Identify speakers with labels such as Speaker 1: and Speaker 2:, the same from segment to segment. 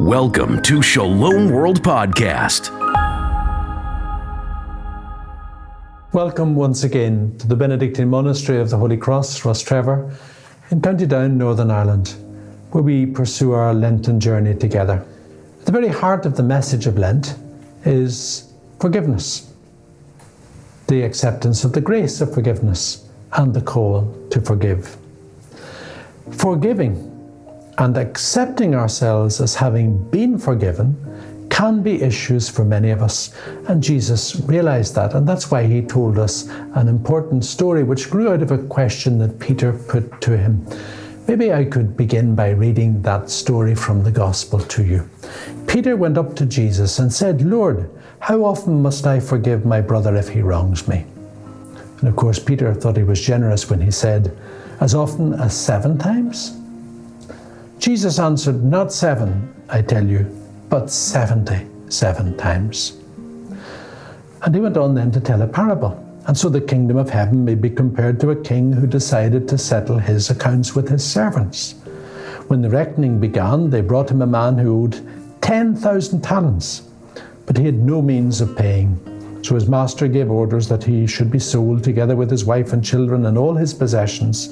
Speaker 1: Welcome to Shalom World Podcast.
Speaker 2: Welcome once again to the Benedictine Monastery of the Holy Cross, Rostrevor, in County Down, Northern Ireland, where we pursue our Lenten journey together. At the very heart of the message of Lent is forgiveness, the acceptance of the grace of forgiveness and the call to forgive. Forgiving and accepting ourselves as having been forgiven can be issues for many of us, and Jesus realized that, and that's why he told us an important story which grew out of a question that Peter put to him. Maybe I could begin by reading that story from the Gospel to you. Peter went up to Jesus and said, "Lord, how often must I forgive my brother if he wrongs me?" And of course, Peter thought he was generous when he said, "As often as 7 times?" Jesus answered, "Not 7, I tell you, but 77 times. And he went on then to tell a parable. And so the kingdom of heaven may be compared to a king who decided to settle his accounts with his servants. When the reckoning began, they brought him a man who owed 10,000 talents, but he had no means of paying. So his master gave orders that he should be sold together with his wife and children and all his possessions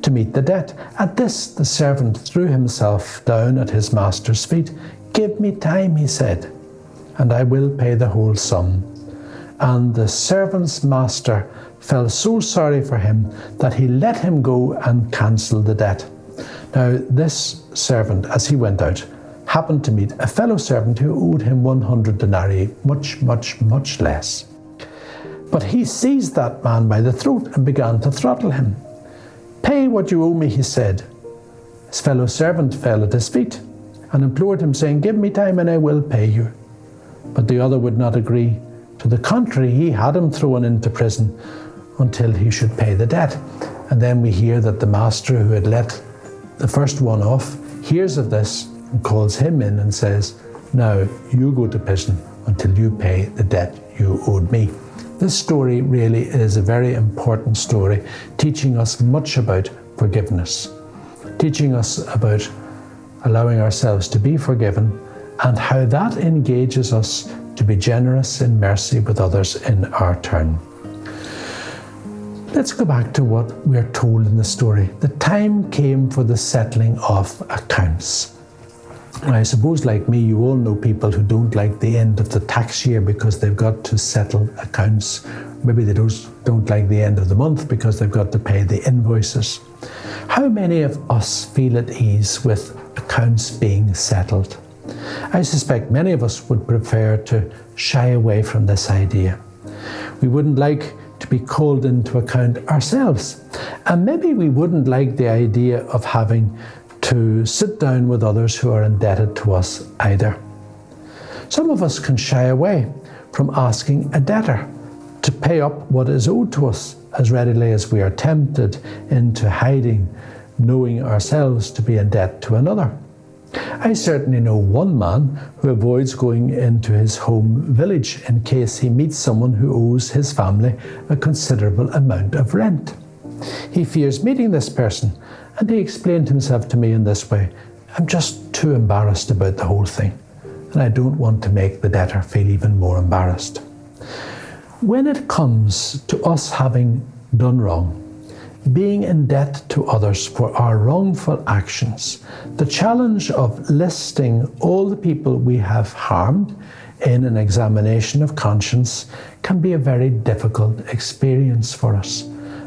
Speaker 2: to meet the debt. At this, the servant threw himself down at his master's feet. "Give me time," he said, "and I will pay the whole sum." And the servant's master felt so sorry for him that he let him go and cancelled the debt. Now this servant, as he went out, happened to meet a fellow servant who owed him 100 denarii, much less. But he seized that man by the throat and began to throttle him. "Pay what you owe me," he said. His fellow servant fell at his feet and implored him, saying, "Give me time and I will pay you." But the other would not agree. To the contrary, he had him thrown into prison until he should pay the debt. And then we hear that the master who had let the first one off hears of this and calls him in and says, "Now you go to prison until you pay the debt you owed me." This story really is a very important story, teaching us much about forgiveness, teaching us about allowing ourselves to be forgiven and how that engages us to be generous in mercy with others in our turn. Let's go back to what we're told in the story. The time came for the settling of accounts. And I suppose, like me, you all know people who don't like the end of the tax year because they've got to settle accounts. Maybe they don't like the end of the month because they've got to pay the invoices. How many of us feel at ease with accounts being settled? I suspect many of us would prefer to shy away from this idea. We wouldn't like to be called into account ourselves. And maybe we wouldn't like the idea of having to sit down with others who are indebted to us either. Some of us can shy away from asking a debtor to pay up what is owed to us as readily as we are tempted into hiding, knowing ourselves to be in debt to another. I certainly know one man who avoids going into his home village in case he meets someone who owes his family a considerable amount of rent. He fears meeting this person, and he explained himself to me in this way: "I'm just too embarrassed about the whole thing, and I don't want to make the debtor feel even more embarrassed." When it comes to us having done wrong, being in debt to others for our wrongful actions, the challenge of listing all the people we have harmed in an examination of conscience can be a very difficult experience for us.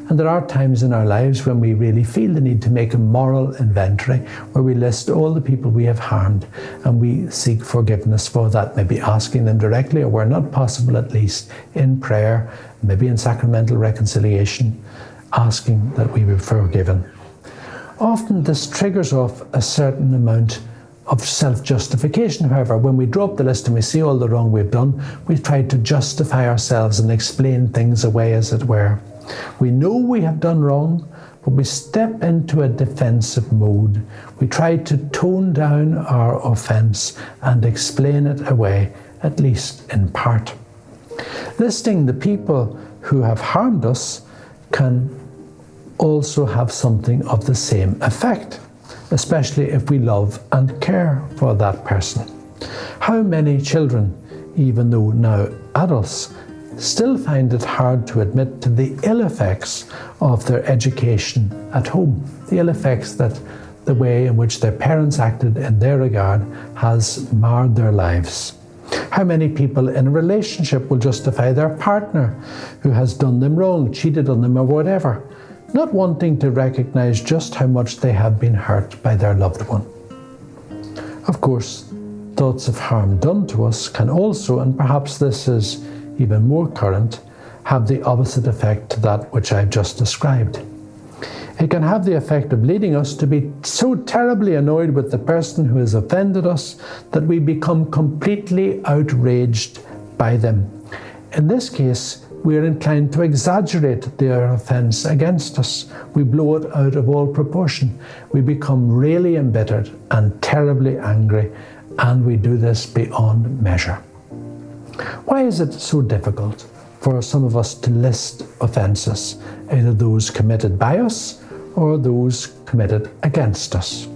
Speaker 2: And there are times in our lives when we really feel the need to make a moral inventory where we list all the people we have harmed and we seek forgiveness for that, maybe asking them directly or where not possible at least in prayer, maybe in sacramental reconciliation, asking that we be forgiven. Often this triggers off a certain amount of self-justification. However, when we drop the list and we see all the wrong we've done, we try to justify ourselves and explain things away, as it were. We know we have done wrong, but we step into a defensive mode. We try to tone down our offence and explain it away, at least in part. Listing the people who have harmed us can also have something of the same effect. especially if we love and care for that person. How many children, even though now adults, still find it hard to admit to the ill effects of their education at home, the ill effects that the way in which their parents acted in their regard has marred their lives. How many people in a relationship will justify their partner who has done them wrong, cheated on them or whatever, not wanting to recognize just how much they have been hurt by their loved one. Of course, thoughts of harm done to us can also, and perhaps this is even more current, have the opposite effect to that which I've just described. It can have the effect of leading us to be so terribly annoyed with the person who has offended us that we become completely outraged by them. In this case, we are inclined to exaggerate their offence against us. We blow it out of all proportion. We become really embittered and terribly angry, and we do this beyond measure. Why is it so difficult for some of us to list offences, either those committed by us or those committed against us?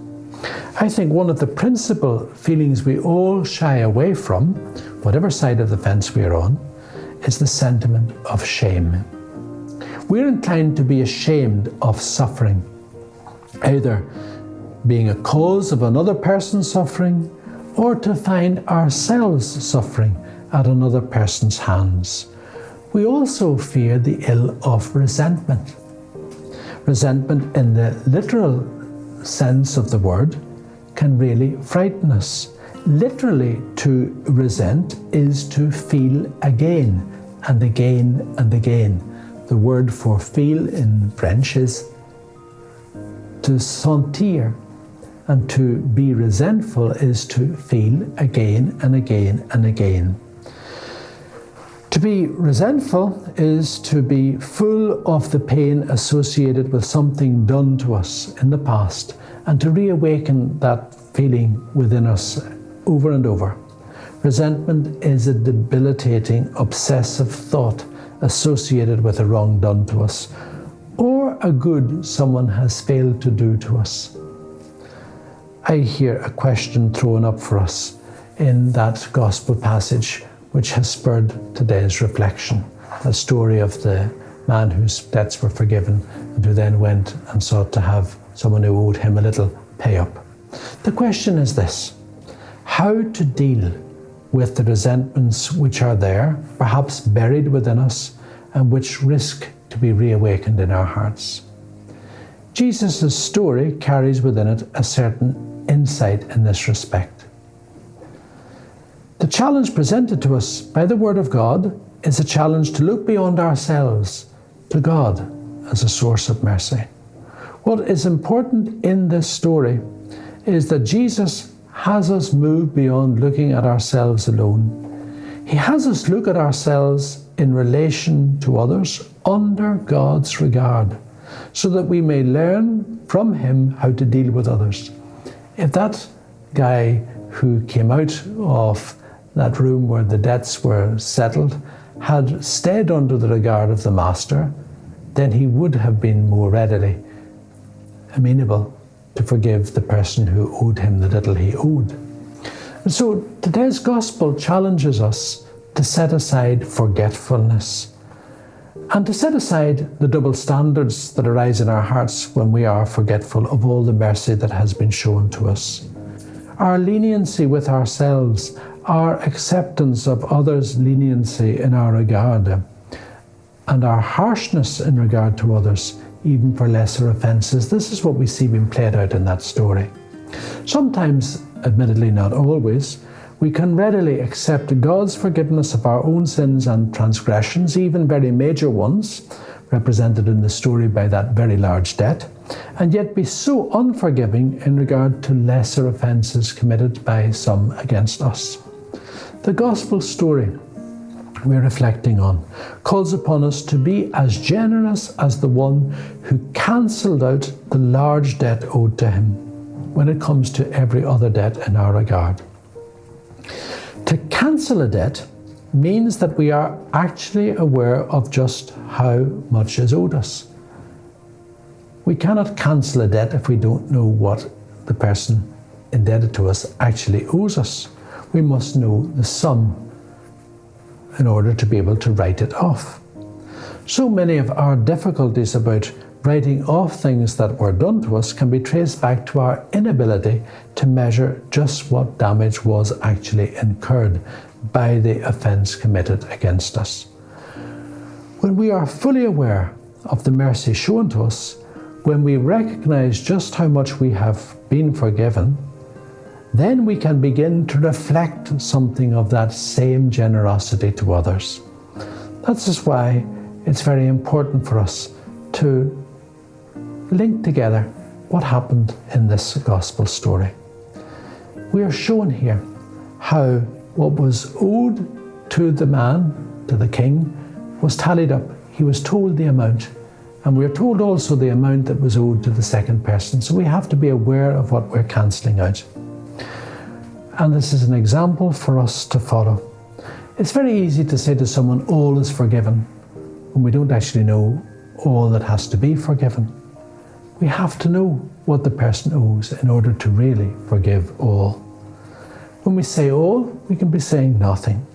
Speaker 2: I think one of the principal feelings we all shy away from, whatever side of the fence we are on, is the sentiment of shame. We're inclined to be ashamed of suffering, either being a cause of another person's suffering or to find ourselves suffering at another person's hands. We also fear the ill of resentment. Resentment in the literal sense of the word can really frighten us. Literally, to resent is to feel again and again and again. The word for feel in French is to sentir, and to be resentful is to feel again and again and again. To be resentful is to be full of the pain associated with something done to us in the past, and to reawaken that feeling within us over and over. Resentment is a debilitating, obsessive thought associated with a wrong done to us, or a good someone has failed to do to us. I hear a question thrown up for us in that gospel passage which has spurred today's reflection. The story of the man whose debts were forgiven and who then went and sought to have someone who owed him a little pay up. The question is this: how to deal with the resentments which are there, perhaps buried within us, and which risk to be reawakened in our hearts. Jesus' story carries within it a certain insight in this respect. The challenge presented to us by the Word of God is a challenge to look beyond ourselves to God as a source of mercy. What is important in this story is that Jesus has us move beyond looking at ourselves alone. He has us look at ourselves in relation to others under God's regard, so that we may learn from Him how to deal with others. If that guy who came out of that room where the debts were settled had stayed under the regard of the master, then he would have been more readily amenable to forgive the person who owed him the little he owed. And so today's gospel challenges us to set aside forgetfulness and to set aside the double standards that arise in our hearts when we are forgetful of all the mercy that has been shown to us. Our leniency with ourselves, our acceptance of others' leniency in our regard, and our harshness in regard to others, even for lesser offences. This is what we see being played out in that story. Sometimes, admittedly not always, we can readily accept God's forgiveness of our own sins and transgressions, even very major ones, represented in the story by that very large debt, and yet be so unforgiving in regard to lesser offences committed by some against us. The gospel story we're reflecting on calls upon us to be as generous as the one who cancelled out the large debt owed to him when it comes to every other debt in our regard. To cancel a debt means that we are actually aware of just how much is owed us. We cannot cancel a debt if we don't know what the person indebted to us actually owes us. We must know the sum in order to be able to write it off. So many of our difficulties about writing off things that were done to us can be traced back to our inability to measure just what damage was actually incurred by the offence committed against us. When we are fully aware of the mercy shown to us, when we recognise just how much we have been forgiven, then we can begin to reflect something of that same generosity to others. That's just why it's very important for us to link together what happened in this gospel story. We are shown here how what was owed to the man, to the king, was tallied up. He was told the amount, and we are told also the amount that was owed to the second person. So we have to be aware of what we're cancelling out. And this is an example for us to follow. It's very easy to say to someone, all is forgiven, when we don't actually know all that has to be forgiven. We have to know what the person owes in order to really forgive all. When we say all, we can be saying nothing.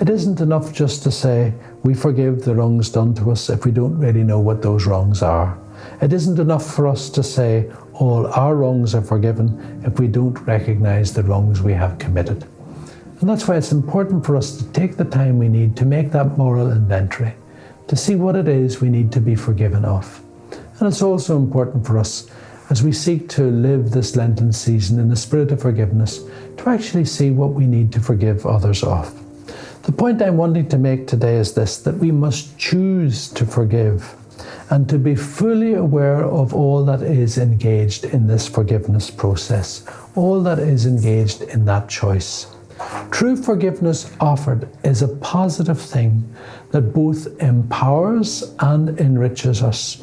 Speaker 2: It isn't enough just to say we forgive the wrongs done to us if we don't really know what those wrongs are. It isn't enough for us to say all our wrongs are forgiven if we don't recognise the wrongs we have committed. And that's why it's important for us to take the time we need to make that moral inventory, to see what it is we need to be forgiven of. And it's also important for us, as we seek to live this Lenten season in the spirit of forgiveness, to actually see what we need to forgive others of. The point I'm wanting to make today is this, that we must choose to forgive and to be fully aware of all that is engaged in this forgiveness process, all that is engaged in that choice. True forgiveness offered is a positive thing that both empowers and enriches us.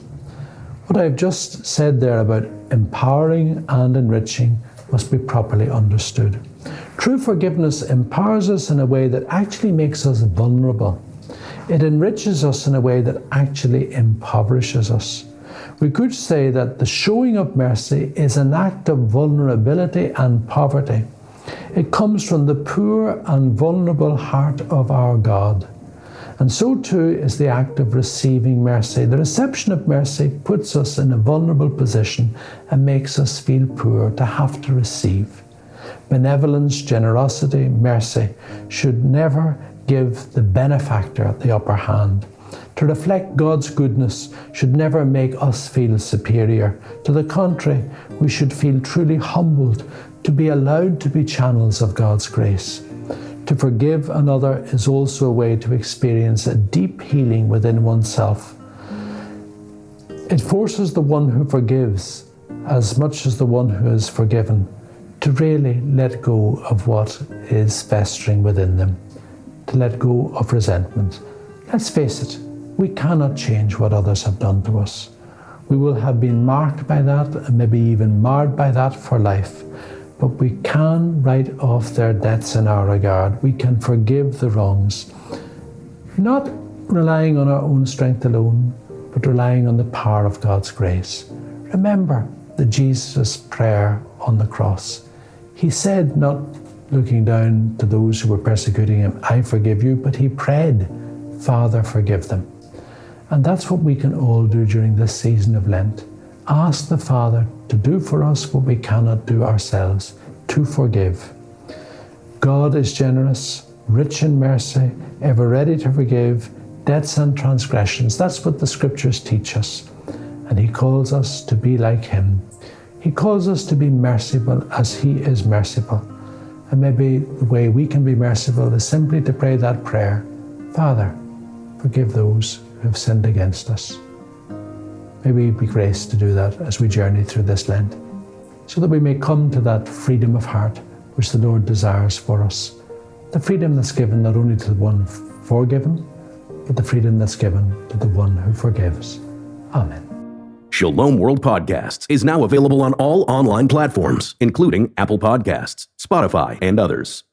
Speaker 2: What I've just said there about empowering and enriching must be properly understood. True forgiveness empowers us in a way that actually makes us vulnerable. It enriches us in a way that actually impoverishes us. We could say that the showing of mercy is an act of vulnerability and poverty. It comes from the poor and vulnerable heart of our God. And so too is the act of receiving mercy. The reception of mercy puts us in a vulnerable position and makes us feel poor to have to receive. Benevolence, generosity, mercy should never give the benefactor the upper hand. To reflect God's goodness should never make us feel superior. To the contrary, we should feel truly humbled to be allowed to be channels of God's grace. To forgive another is also a way to experience a deep healing within oneself. It forces the one who forgives, as much as the one who is forgiven, to really let go of what is festering within them, to let go of resentment. Let's face it, we cannot change what others have done to us. We will have been marked by that and maybe even marred by that for life. But we can write off their debts in our regard. We can forgive the wrongs, not relying on our own strength alone, but relying on the power of God's grace. Remember the Jesus' prayer on the cross. He said, not looking down to those who were persecuting him, I forgive you, but he prayed, Father, forgive them. And that's what we can all do during this season of Lent. Ask the Father to do for us what we cannot do ourselves, to forgive. God is generous, rich in mercy, ever ready to forgive debts and transgressions. That's what the Scriptures teach us. And He calls us to be like Him. He calls us to be merciful as He is merciful. And maybe the way we can be merciful is simply to pray that prayer, Father, forgive those who have sinned against us. May we be graced to do that as we journey through this Lent, so that we may come to that freedom of heart which the Lord desires for us. The freedom that's given not only to the one forgiven, but the freedom that's given to the one who forgives. Amen.
Speaker 1: Shalom World Podcasts is now available on all online platforms, including Apple Podcasts, Spotify, and others.